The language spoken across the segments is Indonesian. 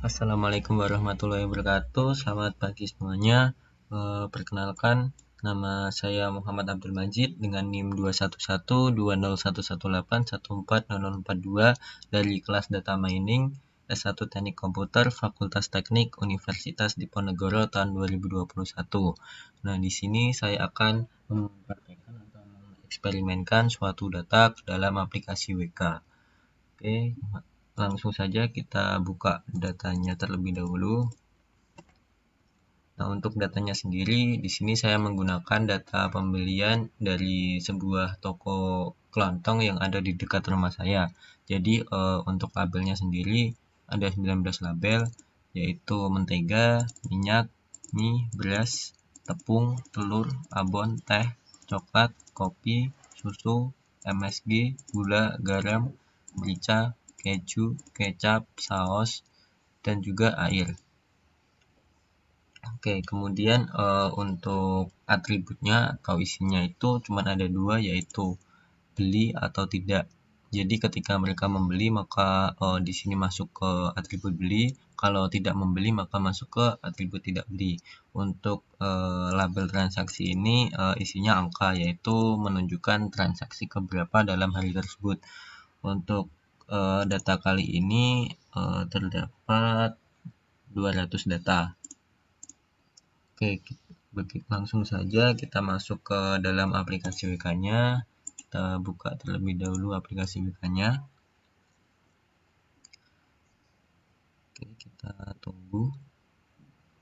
Assalamualaikum warahmatullahi wabarakatuh. Selamat pagi semuanya. Perkenalkan, nama saya Muhammad Abdul Majid dengan NIM 211201118140042 dari kelas Data Mining S1 Teknik Komputer Fakultas Teknik Universitas Diponegoro tahun 2021. Nah, di sini saya akan mempraktikkan atau mengeksperimenkan suatu data dalam aplikasi WK. Oke, langsung saja kita buka datanya terlebih dahulu. Nah, untuk datanya sendiri, di sini saya menggunakan data pembelian dari sebuah toko kelontong yang ada di dekat rumah saya. Jadi, untuk labelnya sendiri ada 19 label, yaitu mentega, minyak, mie, beras, tepung, telur, abon, teh, coklat, kopi, susu, MSG, gula, garam, merica, keju, kecap, saus, dan juga air. Oke, kemudian untuk atributnya atau isinya itu cuma ada dua, yaitu beli atau tidak. Jadi ketika mereka membeli maka di sini masuk ke atribut beli, kalau tidak membeli maka masuk ke atribut tidak beli. Untuk label transaksi ini isinya angka, yaitu menunjukkan transaksi keberapa dalam hari tersebut. Untuk data kali ini terdapat 200 data. Oke, langsung saja kita masuk ke dalam aplikasi WK-nya. Kita buka terlebih dahulu aplikasi WK-nya. Oke, kita tunggu.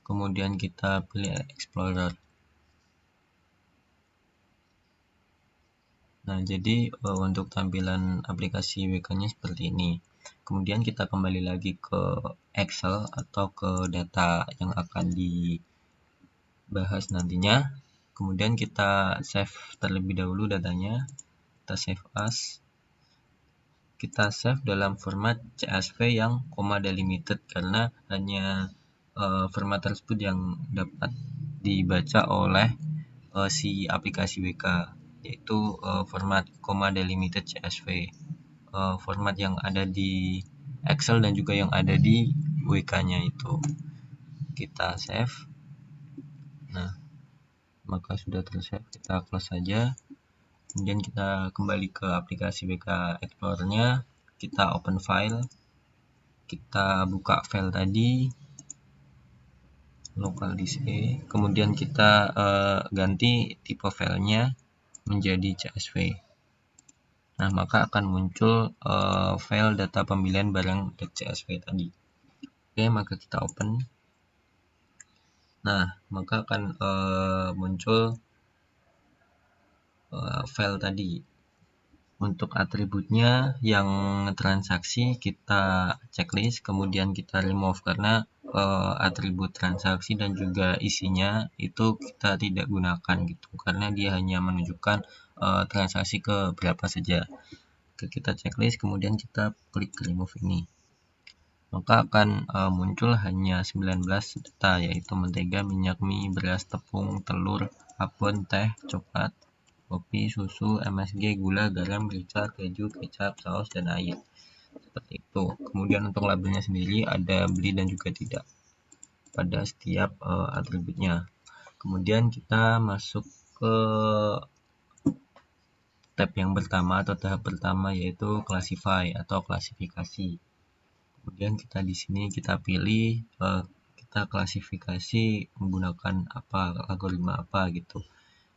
Kemudian kita pilih Explorer. Nah, jadi untuk tampilan aplikasi WK-nya seperti ini. Kemudian kita kembali lagi ke Excel atau ke data yang akan dibahas nantinya. Kemudian kita save terlebih dahulu datanya. Kita save as. Kita save dalam format CSV yang koma delimited karena hanya format tersebut yang dapat dibaca oleh si aplikasi WK, yaitu format koma delimited CSV, format yang ada di Excel dan juga yang ada di WK-nya itu. Kita save. Nah, maka sudah tersave, kita close saja. Kemudian kita kembali ke aplikasi WK Explorer-nya, kita open file, kita buka file tadi, local disk E, kemudian kita ganti tipe filenya menjadi CSV. Nah, maka akan muncul file data pembelian barang .csv tadi. Oke, maka kita open. Nah, maka akan muncul file tadi. Untuk atributnya yang transaksi kita checklist, kemudian kita remove karena atribut transaksi dan juga isinya itu kita tidak gunakan gitu, karena dia hanya menunjukkan transaksi ke berapa saja. Oke, kita checklist, kemudian kita klik remove ini. Maka akan muncul hanya 19 data, yaitu mentega, minyak, mie, beras, tepung, telur, abon, teh, coklat, kopi, susu, MSG, gula, garam, merica, keju, kecap, saus, dan air. Seperti itu. Kemudian untuk labelnya sendiri ada beli dan juga tidak pada setiap atributnya. Kemudian kita masuk ke tab yang pertama atau tahap pertama, yaitu classify atau klasifikasi. Kemudian kita di sini kita pilih kita klasifikasi menggunakan apa, algoritma apa gitu.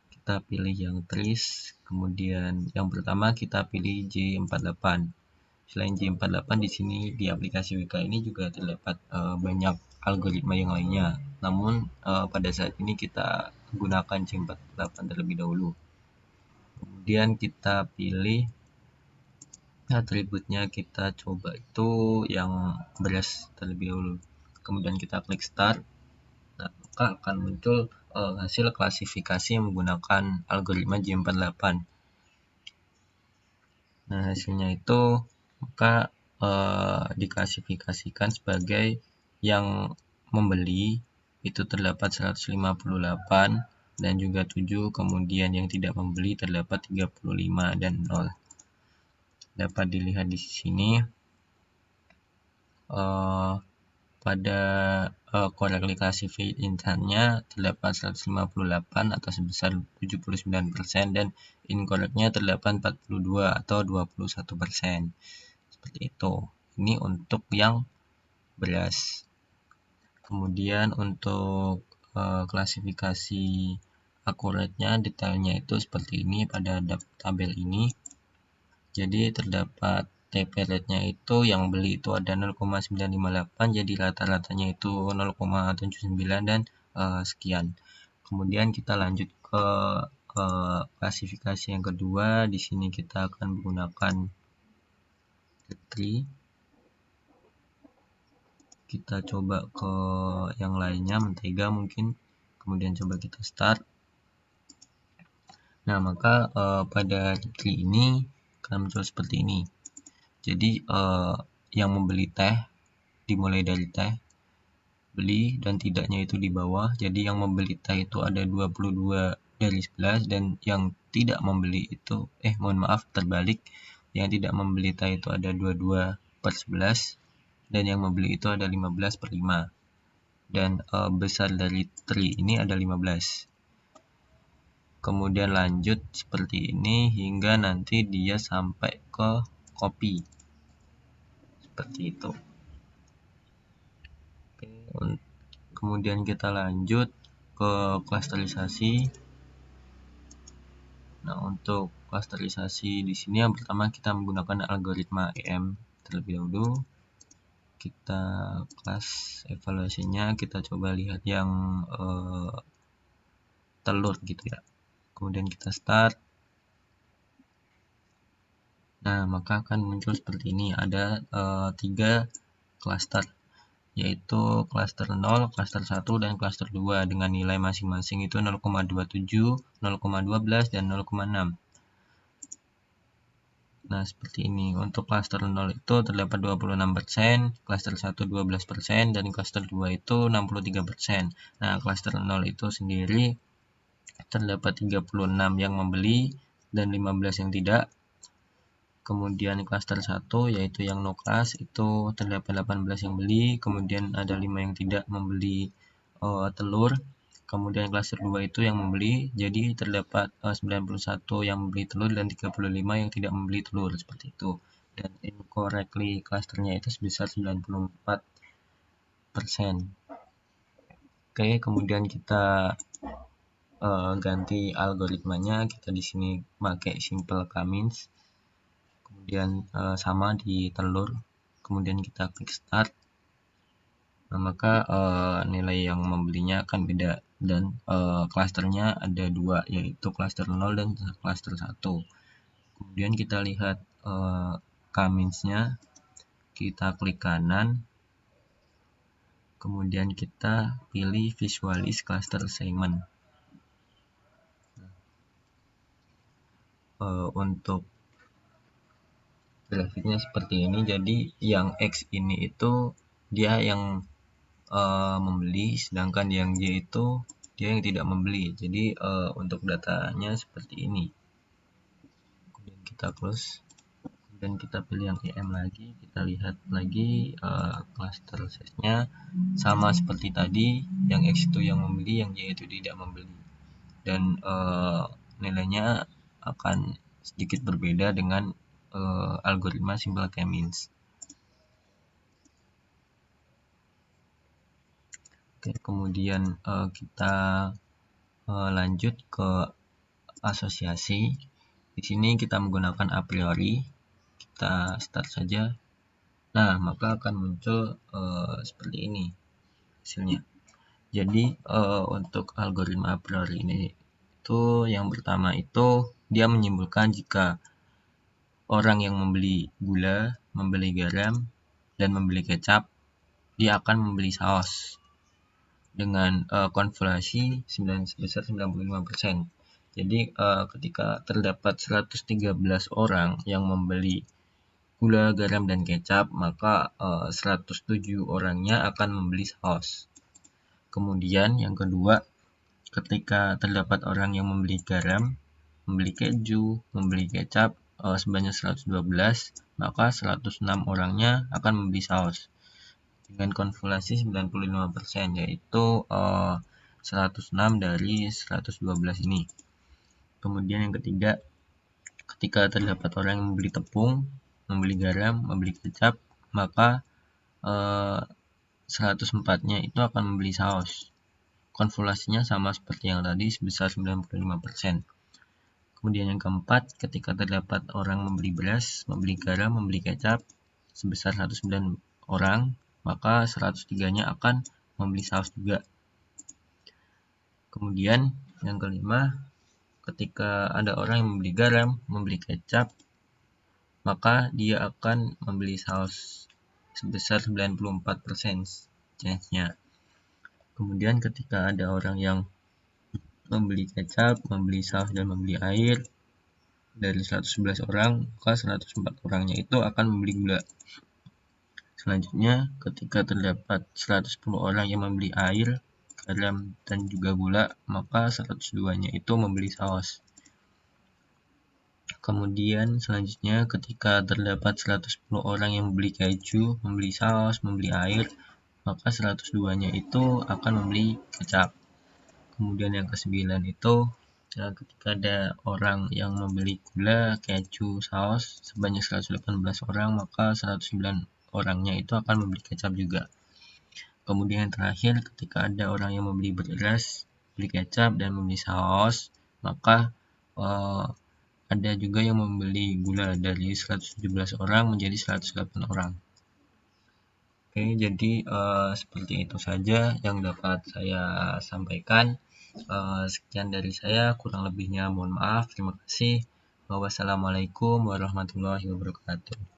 Kita pilih yang trace, kemudian yang pertama kita pilih J48. Selain J48 di sini di aplikasi WK ini juga terdapat banyak algoritma yang lainnya. Namun pada saat ini kita gunakan J48 terlebih dahulu. Kemudian kita pilih atributnya, kita coba itu yang beras terlebih dahulu. Kemudian kita klik start. Nah, maka akan muncul hasil klasifikasi menggunakan algoritma J48. Nah, hasilnya itu maka diklasifikasikan sebagai yang membeli itu terdapat 158 dan juga 7, kemudian yang tidak membeli terdapat 35 dan 0. Dapat dilihat di sini pada korelasi feed insightnya terdapat 158 atau sebesar 79% dan incorrectnya terdapat 42 atau 21%. Seperti itu. Ini untuk yang beras. Kemudian untuk klasifikasi akuratnya, detailnya itu seperti ini pada tabel ini. Jadi terdapat TP rate-nya itu yang beli itu ada 0,958, jadi rata-ratanya itu 0,79 dan sekian. Kemudian kita lanjut ke klasifikasi yang kedua. Di sini kita akan menggunakan tree. Kita coba ke yang lainnya, mentega mungkin. Kemudian coba kita start. Nah, maka pada tree ini akan muncul seperti ini. Jadi yang membeli teh dimulai dari teh, beli dan tidaknya itu di bawah. Jadi yang membeli teh itu ada 22 dari 11 dan yang tidak membeli itu mohon maaf terbalik. Yang tidak membeli teh itu ada 22/11 dan yang membeli itu ada 15/5. Dan besar dari tree ini ada 15. Kemudian lanjut seperti ini hingga nanti dia sampai ke kopi. Seperti itu. Oke, kemudian kita lanjut ke klasterisasi. Nah, untuk klasterisasi di sini yang pertama kita menggunakan algoritma EM terlebih dahulu. Kita kelas evaluasinya, kita coba lihat yang telur gitu ya. Kemudian kita start. Nah, maka akan muncul seperti ini. Ada 3 klaster, yaitu klaster 0, klaster 1, dan klaster 2 dengan nilai masing-masing itu 0,27, 0,12, dan 0,6. Nah, seperti ini. Untuk klaster 0 itu terdapat 26%, klaster 1 12%, dan klaster 2 itu 63%. Nah, klaster 0 itu sendiri terdapat 36 yang membeli dan 15 yang tidak. Kemudian klaster 1 yaitu yang no class itu terdapat 18 yang beli, kemudian ada 5 yang tidak membeli telur. Kemudian klaster 2 itu yang membeli, jadi terdapat 91 yang membeli telur dan 35 yang tidak membeli telur, seperti itu. Dan incorrectly klasternya itu sebesar 94%. Oke, kemudian kita ganti algoritmanya. Kita di sini pakai simple K-means. Kemudian sama di telur, kemudian kita klik start. Nah, maka nilai yang membelinya akan beda dan klasternya ada 2, yaitu klaster 0 dan klaster 1. Kemudian kita lihat K-means-nya, kita klik kanan, kemudian kita pilih visualize cluster segment. Untuk grafiknya seperti ini. Jadi yang X ini itu dia yang membeli, sedangkan yang Y itu dia yang tidak membeli. Jadi untuk datanya seperti ini. Kemudian kita close, kemudian kita pilih yang EM lagi, kita lihat lagi cluster size-nya sama seperti tadi. Yang X itu yang membeli, yang Y itu tidak membeli, dan nilainya akan sedikit berbeda dengan algoritma simple K-means. Oke, kemudian kita lanjut ke asosiasi. Di sini kita menggunakan a priori. Kita start saja. Nah, maka akan muncul seperti ini hasilnya. Jadi untuk algoritma a priori ini itu yang pertama itu dia menyimpulkan jika orang yang membeli gula, membeli garam, dan membeli kecap, dia akan membeli saus dengan konversi sebesar 95%. Jadi ketika terdapat 113 orang yang membeli gula, garam, dan kecap, maka 107 orangnya akan membeli saus. Kemudian yang kedua, ketika terdapat orang yang membeli garam, membeli keju, membeli kecap sebanyak 112, maka 106 orangnya akan membeli saus. dengan konvolusi 95%, yaitu 106 dari 112 ini. Kemudian yang ketiga, ketika terdapat orang yang membeli tepung, membeli garam, membeli kecap, maka 104-nya itu akan membeli saus. Konvolusinya sama seperti yang tadi, sebesar 95%. Kemudian yang keempat, ketika terdapat orang membeli beras, membeli garam, membeli kecap, sebesar 109 orang, maka 103-nya akan membeli saus juga. Kemudian yang kelima, ketika ada orang yang membeli garam, membeli kecap, maka dia akan membeli saus sebesar 94% chance-nya. Kemudian ketika ada orang yang membeli kecap, membeli saus, dan membeli air dari 111 orang, maka 104 orangnya itu akan membeli gula. Selanjutnya, ketika terdapat 110 orang yang membeli air, garam, dan juga gula, maka 102-nya itu membeli saus. Kemudian selanjutnya, ketika terdapat 110 orang yang membeli keju, membeli saus, membeli air, maka 102-nya itu akan membeli kecap. Kemudian yang ke-9 itu, ketika ada orang yang membeli gula, keju, saus sebanyak 118 orang, maka 109 orangnya itu akan membeli kecap juga. Kemudian yang terakhir, ketika ada orang yang membeli beras, beli kecap, dan membeli saus, maka ada juga yang membeli gula dari 117 orang menjadi 108 orang. Oke, jadi seperti itu saja yang dapat saya sampaikan. Sekian dari saya, kurang lebihnya mohon maaf. Terima kasih. Wassalamualaikum warahmatullahi wabarakatuh.